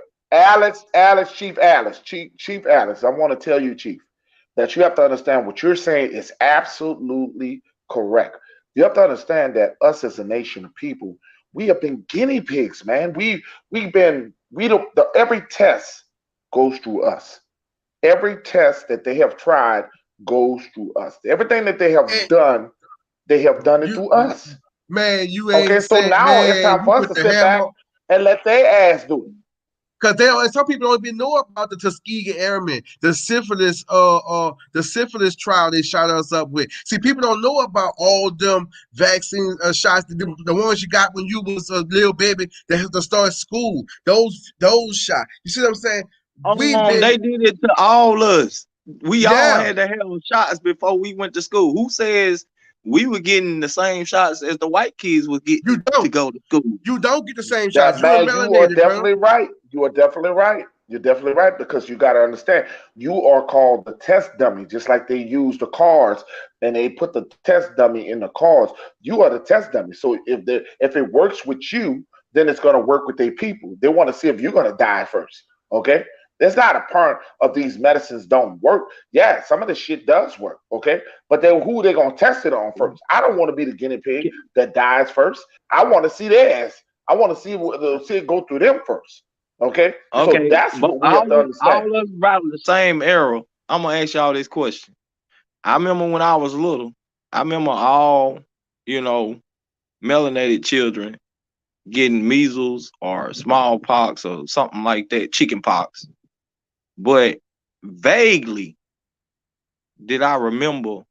Chief Alice. I want to tell you, Chief, that you have to understand what you're saying is absolutely correct. You have to understand that us as a nation of people, we have been guinea pigs, man. We've been we don't every test goes through us. Every test that they have tried goes through us. Everything that And they have done it through you us. man, you Okay, ain't so said now it's man, time you for us put to the sit hammer back on and let their ass do it. because some people don't even know about the Tuskegee Airmen, the syphilis trial they shot us up with. See, people don't know about all them vaccine shots, the ones you got when you was a little baby that had to start school. Those shots. You see what I'm saying? We've They been did it to all us. We all yeah. had to have shots before we went to school. Who says we were getting the same shots as the white kids were You getting to don't. go to school? You don't get the same shots. That You're a man, you are melanated, bro. definitely right. You are definitely right. You're definitely right because you got to understand you are called the test dummy, just like they use the cars and they put the test dummy in the cars. You are the test dummy. So if it works with you, then it's going to work with their people. They want to see if you're going to die first. Okay, there's not a part of these medicines don't work. Yeah, some of the shit does work. Okay, but then who they going to test it on first? I don't want to be the guinea pig that dies first. I want to see their ass. I want to see it go through them first. Okay, so Okay, that's but what we have to understand. all us right in the same era. I'm gonna ask y'all this question. I remember when I was little. I remember all, you know, melanated children getting measles or smallpox or something like that, chicken pox. But vaguely did I remember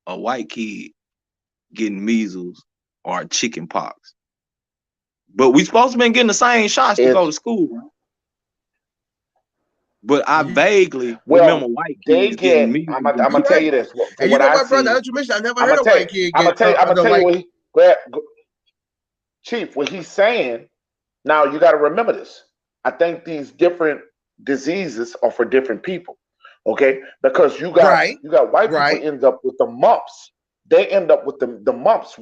a white kid getting measles or chicken pox. But we supposed to been getting the same shots to go to school. But I vaguely remember white kids getting measles. I'm gonna tell you this. And you know what, brother? As you mentioned, I never heard a white kid get. I'm gonna tell you Chief, what he's saying. Now you got to remember this. I think these different diseases are for different people. Okay, because you got white people end up with the mumps. They end up with the mumps.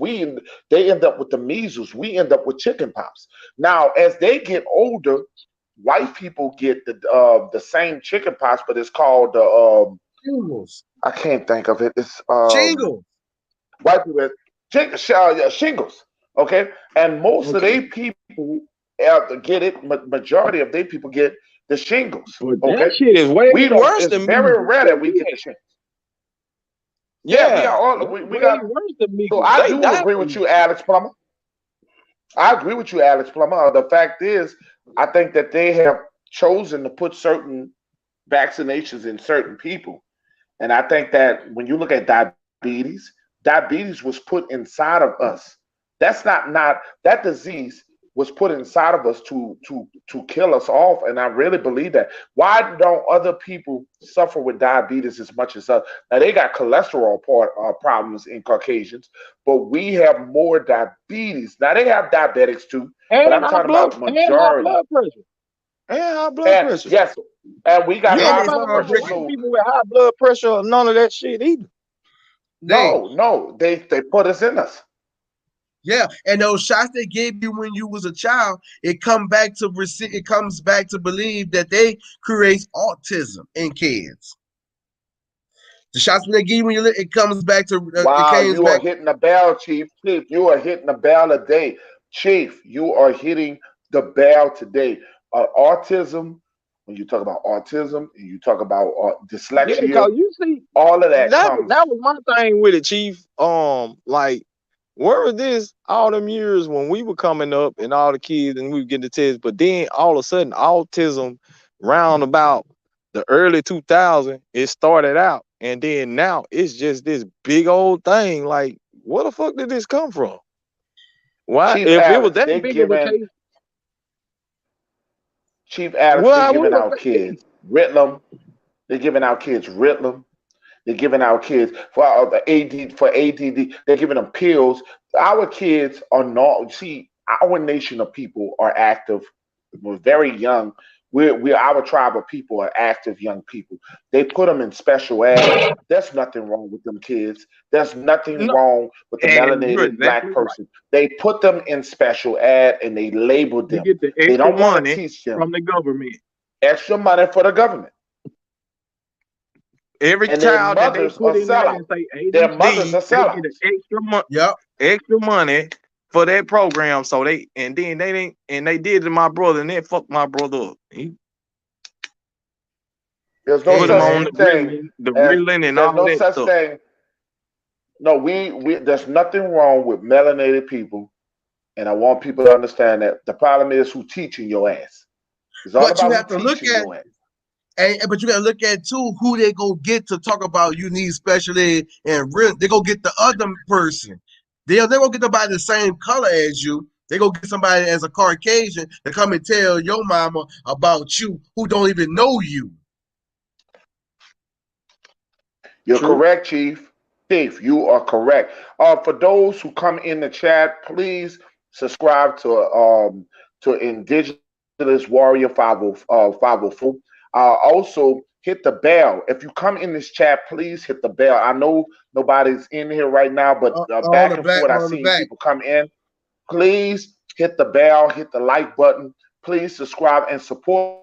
They end up with the measles. We end up with chicken pox. Now, as they get older, white people get the same chicken pox, but it's called shingles. I can't think of it. It's shingles. White people shingles. Okay, and most of they people get it. Majority of they people get the shingles. But that shit is way worse than it's very rare that we get the shingles. Yeah, we got worse than me. So I do agree with you, Alex Plummer. I agree with you, Alex Plummer. The fact is, I think that they have chosen to put certain vaccinations in certain people. And I think that when you look at diabetes was put inside of us. That's not that disease was put inside of us to kill us off. And I really believe that. Why don't other people suffer with diabetes as much as us? Now, they got cholesterol problems in Caucasians, but we have more diabetes. Now, they have diabetics too, but I'm talking about majority. And high blood pressure. Yes, and we got high blood pressure. People with high blood pressure, none of that shit either. No, they put us in us. Yeah, and those shots they gave you when you was a child, it comes back to believe that they create autism in kids. The shots when they give you when it comes back to wow, you are hitting the bell, Chief. You are hitting the bell today, Chief. You are hitting the bell today. Autism. When you talk about autism and you talk about dyslexia, yeah, you see, all of that. That was my thing with it, Chief. Like. Where was this all them years when we were coming up and all the kids and we would get the test, but then all of a sudden autism round about the early 2000s, it started out, and then now it's just this big old thing. Like, where the fuck did this come from? Why? Chief if Alex, it was that big of a case, Chief Alex, they're giving out kids Ritalin. They're giving out kids Ritalin. They're giving our kids for ADD. They're giving them pills. Our kids are not. See, our nation of people are active. We're very young. We're our tribe of people are active young people. They put them in special ed. There's nothing wrong with them kids. There's nothing wrong with the melanated black person. They put them in special ed and they label them. You get the extra they don't want money to teach them from the government. Extra money for the government. Every child that they put in there and say ADD, their mothers are selling extra money for that program. So they did it to my brother and they fucked my brother up. There's no such thing. The Ritalin and all that stuff. Thing. No, there's nothing wrong with melanated people, and I want people to understand that. The problem is who teaching your ass. It's all but about you have to look at. But you gotta look at too who they go get to talk about you need special ed, and they go get the other person. They go get somebody the same color as you. They go get somebody as a Caucasian to come and tell your mama about you who don't even know you. You're correct, Chief. Chief, you are correct. For those who come in the chat, please subscribe to Indigenous Warrior 504. Also hit the bell. If you come in this chat, please hit the bell. I know nobody's in here right now, but back and forth, I see people come in. Please hit the bell, hit the like button. Please subscribe and support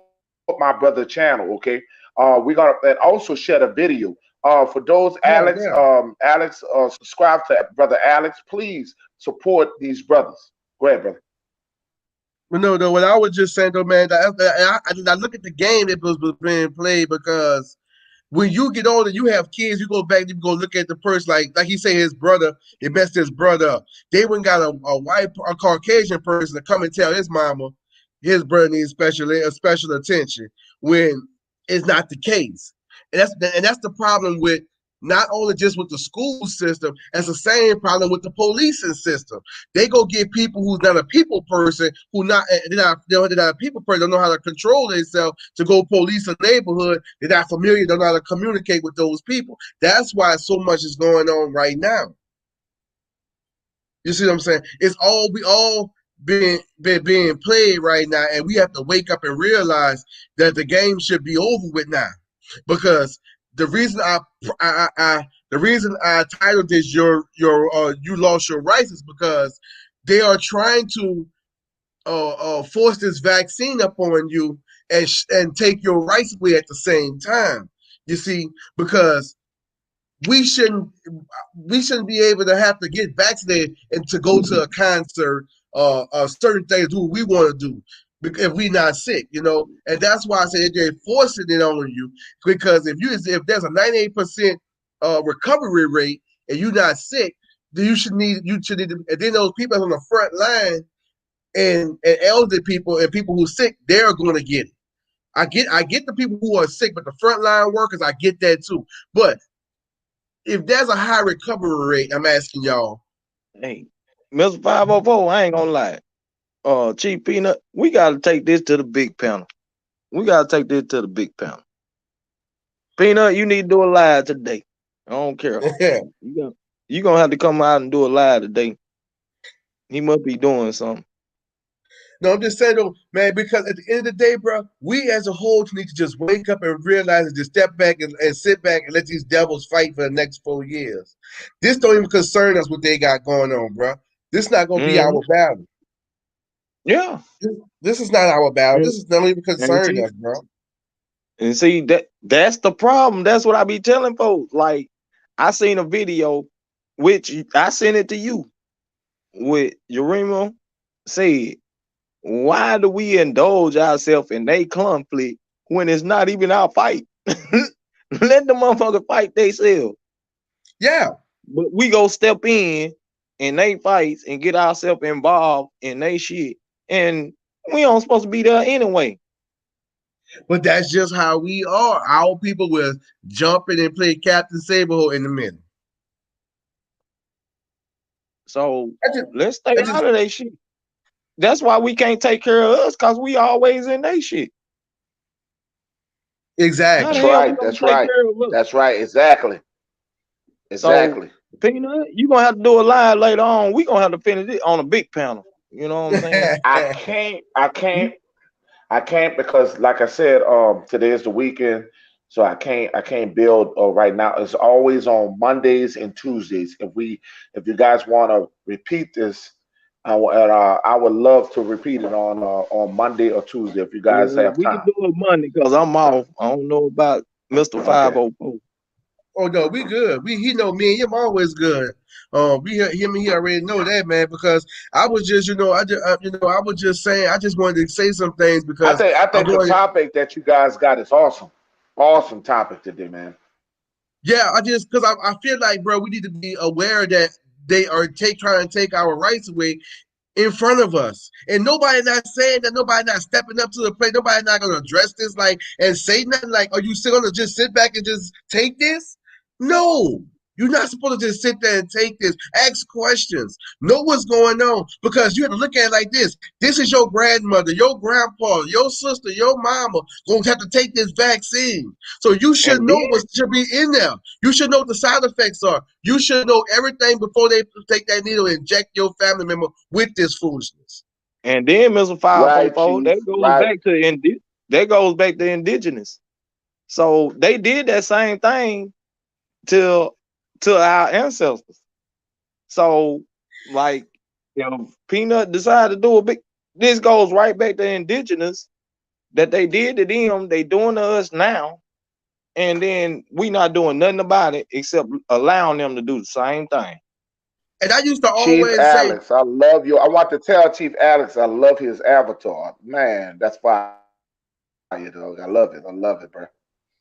my brother channel. Okay, we're gonna and also share the video. For those Alex, subscribe to brother Alex. Please support these brothers. Go ahead, brother. No, what I was just saying though, man, I look at the game that was being played because when you get older, you have kids, you go back, you go look at the person, like he say his brother, it messed his brother up. They went got a Caucasian person to come and tell his mama his brother needs special attention. When is not the case. And that's the problem with not only just with the school system, it's the same problem with the policing system. They go get people who's not a people person, they're not a people person, don't know how to control themselves to go police a neighborhood. They're not familiar, don't know how to communicate with those people. That's why so much is going on right now. You see what I'm saying? We all being played right now, and we have to wake up and realize that the game should be over with now. Because the reason I titled this you lost your rights is because they are trying to force this vaccine upon you and take your rights away at the same time. You see, because we shouldn't be able to have to get vaccinated and to go to a concert certain things do what we want to do if we're not sick, and that's why I say they're forcing it on you, because if there's a 98% recovery rate and you're not sick, then you should need and then those people on the front line and elderly people and people who are sick, they're going to get it. I get the people who are sick, but the frontline workers, I get that too. But if there's a high recovery rate, I'm asking y'all. Hey, Mr. 504, I ain't gonna lie. Chief Peanut, we gotta take this to the big panel. Peanut, you need to do a live today. I don't care. You gonna have to come out and do a live today. He must be doing something. No, I'm just saying though, man, because at the end of the day, bro, we as a whole need to just wake up and realize and just step back and sit back and let these devils fight for the next 4 years. This don't even concern us what they got going on, bro. This is not going to be our battle. Yeah. This is not our battle. This is not even concern us, bro. And see, that's the problem. That's what I be telling folks. Like, I seen a video, which I sent it to you, with Urema said, why do we indulge ourselves in a conflict when it's not even our fight? Let the motherfucker fight themselves. Yeah. But we go step in they fights and get ourselves involved in they shit. And we don't supposed to be there anyway. But that's just how we are. Our people will jump in and play Captain Saberhole in the middle. So let's stay out of that shit. That's why we can't take care of us, because we always in that shit. Exactly. That's right. Exactly. So, Peanut, you're gonna have to do a live later on. We're gonna have to finish it on a big panel. You know what I'm saying? I can't because, like I said, today is the weekend, so I can't build right now. It's always on Mondays and Tuesdays. If you guys want to repeat this, I would love to repeat it on Monday or Tuesday if you guys have time. We can do it Monday because I'm off. I don't know about Mr. 504. Oh no, we good. He know me and him always good. Him and he already know that, man. Because I was just, I was just saying, I just wanted to say some things because I think the topic that you guys got is awesome. Awesome topic today, man. Yeah, because I feel like, bro, we need to be aware that they are trying to take our rights away in front of us. And nobody not saying that, nobody not stepping up to the plate, nobody not gonna address this and say nothing like, are you still gonna just sit back and just take this? No. You're not supposed to just sit there and take this. Ask questions. Know what's going on. Because you have to look at it like this. This is your grandmother, your grandpa, your sister, your mama going to have to take this vaccine. So you should know what should be in there. You should know what the side effects are. You should know everything before they take that needle and inject your family member with this foolishness. And then, Mr. 504, that goes back to indigenous. So they did that same thing to our ancestors. So, like, Peanut decided to do this goes right back to indigenous that they did to them, they doing to us now, and then we not doing nothing about it except allowing them to do the same thing. And I used to always Chief Alex, I love you. I want to tell Chief Alex I love his avatar. Man, that's why I love it. I love it, bro.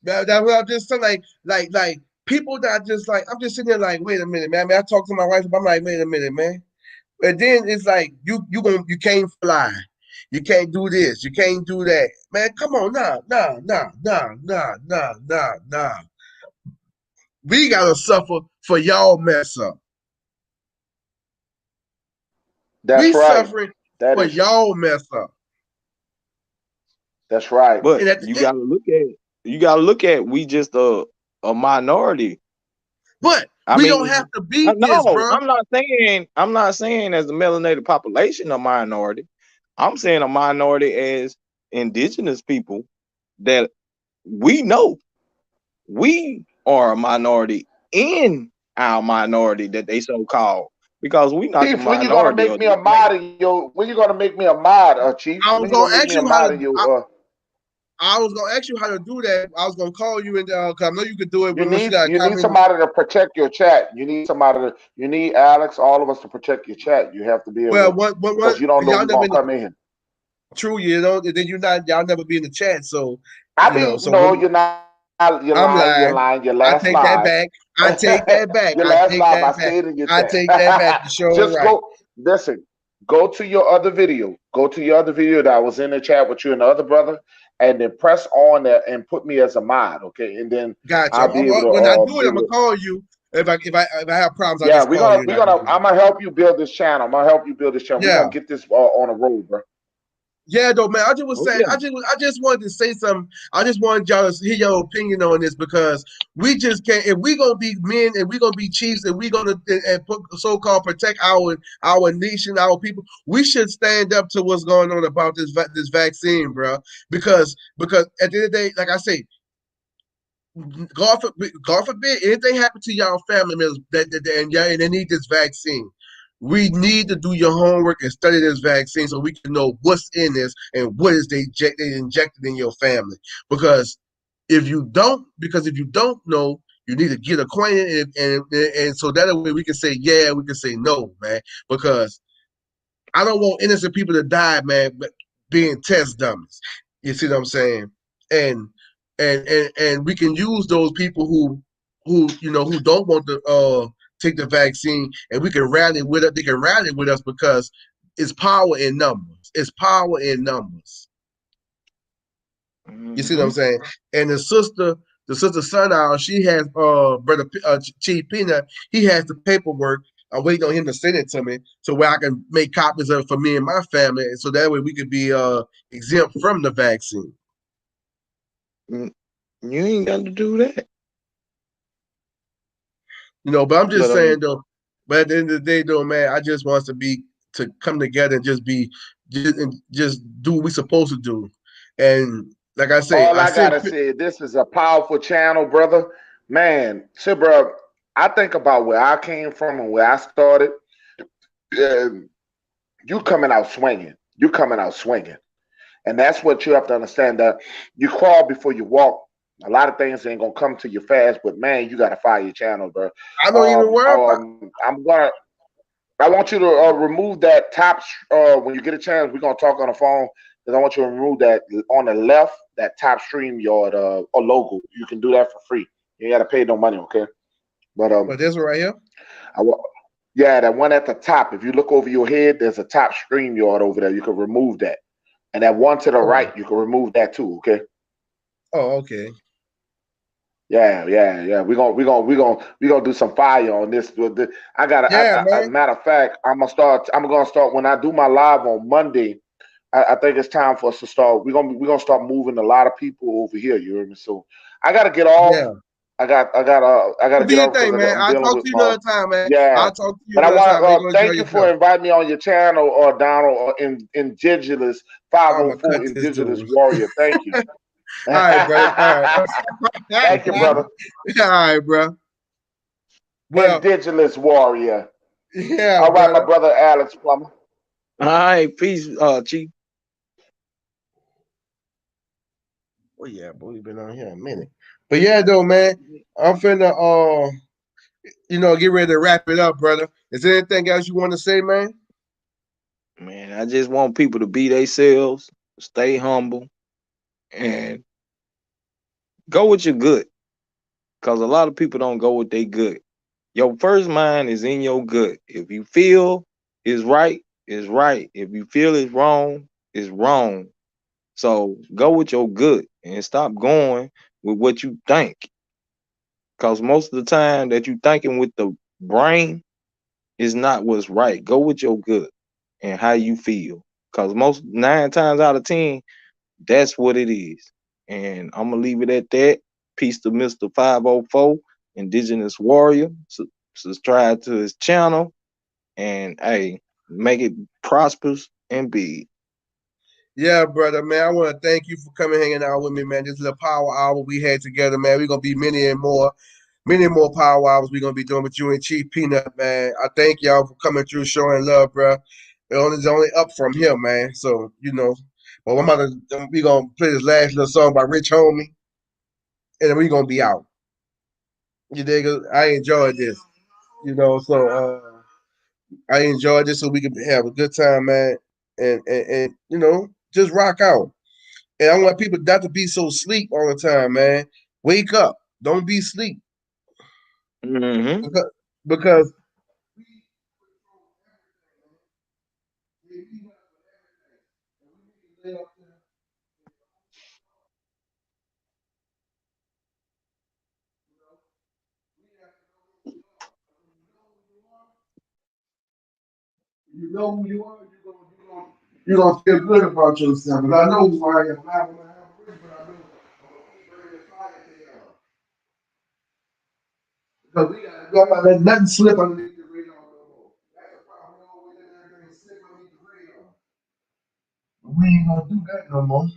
That's what I'm just saying, like people that just like, I'm just sitting there like, wait a minute, man. I talk to my wife, I'm like, wait a minute, man. And then it's like you can't fly. You can't do this. You can't do that. Man, come on, nah. We gotta suffer for y'all mess up. That's We right. suffering That for is. y'all mess up. That's right. But And you gotta look at we just a minority. but I we don't mean, have to be this, no, bro. I'm not saying as the melanated population a minority. I'm saying a minority as indigenous people that we know we are a minority in our minority that they so called because we not the Chief, when you gonna minority make of me the a mod in your? When you gonna make me a mod, Chief? I was When you gonna gonna make ask me a you how mod to. in your? I was gonna ask you how to do that. I was gonna call you and cause I know you could do it, You but you need gotta you need comment. somebody to protect your chat. You need somebody to. You need Alex, all of us to protect your chat. You have to be able Well, to because you don't know y'all who's never gonna in the come in. true, you know. Then y'all never be in the chat, so I you know. be So no, when you're not. You're I'm lying. You're lying, lying. Your I last take that live. back. I take that back. Your I last take live. I that back. stayed in your I chat. take that back. You sure Just right. go. Listen. Go to your other video. Go to your other video that was in the chat with you and the other brother, and then press on there and put me as a mod, okay? And then Gotcha. I'll be able to When I do it, be I'm gonna able to. call you. If I have problems, I'll Yeah, just call you and I can do it. I'm gonna help you build this channel. I'm gonna help you build this channel. We're Yeah. gonna get this on the road, bro. Yeah, though, man. I just was Oh, saying, yeah. I just wanted to say something. I just wanted y'all to hear your opinion on this because we just can't. If we gonna be men and we gonna be chiefs and we gonna and put, so-called protect our nation, our people, we should stand up to what's going on about this vaccine, bro. Because at the end of the day, like I say, God forbid anything happen to y'all family members and they need this vaccine. We need to do your homework and study this vaccine so we can know what's in this and what is they injected in your family. Because if you don't know, you need to get acquainted and so that way we can say yeah, we can say no, man. Because I don't want innocent people to die, man, but being test dummies. You see what I'm saying? And and we can use those people who don't want to take the vaccine, and we can rally with it. They can rally with us because it's power in numbers. It's power in numbers. You see what I'm saying? And the sister Sunhour, she has brother Chief Peanut. He has the paperwork. I'm waiting on him to send it to me so where I can make copies of it for me and my family, and so that way we could be exempt from the vaccine. You ain't got to do that. You know, but I'm just But saying though. But at the end of the day, though, man, I just want us to come together and just do what we supposed to do. And like I say, All I gotta say, this is a powerful channel, brother. Man, see, bro, I think about where I came from and where I started. And you coming out swinging. You coming out swinging. And that's what you have to understand, that you crawl before you walk. A lot of things ain't gonna come to you fast, but man, you gotta fire your channel, bro. I don't even worry about. I want you to remove that top. When you get a chance, we're gonna talk on the phone. Because I want you to remove that on the left, that top StreamYard or logo. You can do that for free. You ain't gotta pay no money, okay? But this one right here. Yeah, that one at the top. If you look over your head, there's a top StreamYard over there. You can remove that. And that one to the right, you can remove that too, okay? Oh, okay. Yeah. We're gonna do some fire on this. I got a matter of fact, I'm gonna start when I do my live on Monday. I think it's time for us to start. We're gonna start moving a lot of people over here. You hear me? So I gotta get off. Yeah. I gotta get off because man. I'm I'll dealing talk with to you my another time, man. yeah. I'll talk to you But I another time. want to thank you for inviting me on your channel, Donald, or Indigenous 504 Indigenous Warrior. Thank you. All right, brother. All right. Thank you, brother. All right, bro. Well, Indigenous Warrior. Yeah. All right, my brother Alex Plummer. all right, peace, Chief. Oh yeah, boy, we've been on here a minute. But yeah, though, man, I'm finna get ready to wrap it up, brother. Is there anything else you want to say, man? Man, I just want people to be themselves, stay humble, and go with your good. Because a lot of people don't go with their good. Your first mind is in your good. If you feel is right, it's right. If you feel it's wrong, is wrong. So go with your gut and stop going with what you think. Because most of the time that you thinking with the brain is not what's right. Go with your gut and how you feel. Because most 9 times out of 10, that's what it is. And I'm gonna leave it at that. Peace to Mr. 504, Indigenous Warrior. Subscribe to his channel and hey, make it prosperous and big. Yeah, brother, man. I want to thank you for coming hanging out with me, man. This is a power hour we had together, man. We're gonna be many more power hours we're gonna be doing with you and Chief Peanut, man. I thank y'all for coming through, showing love, bro. It's only up from here, man. So but we gonna play this last little song by Rich Homie, and then we gonna be out. You dig? I enjoyed this, so I enjoyed this so we can have a good time, man, and just rock out. And I want people not to be so sleep all the time, man. Wake up. Don't be sleep. Mm-hmm. Because you know who you are, you're gonna feel good about yourself. But I know who I am. I'm not gonna have a ring, but I know I'm gonna keep bringing the fire to y'all. Because we gotta let nothing slip underneath the radar no more. That's the problem. We always let everything slip underneath the radar. We ain't gonna do that no more.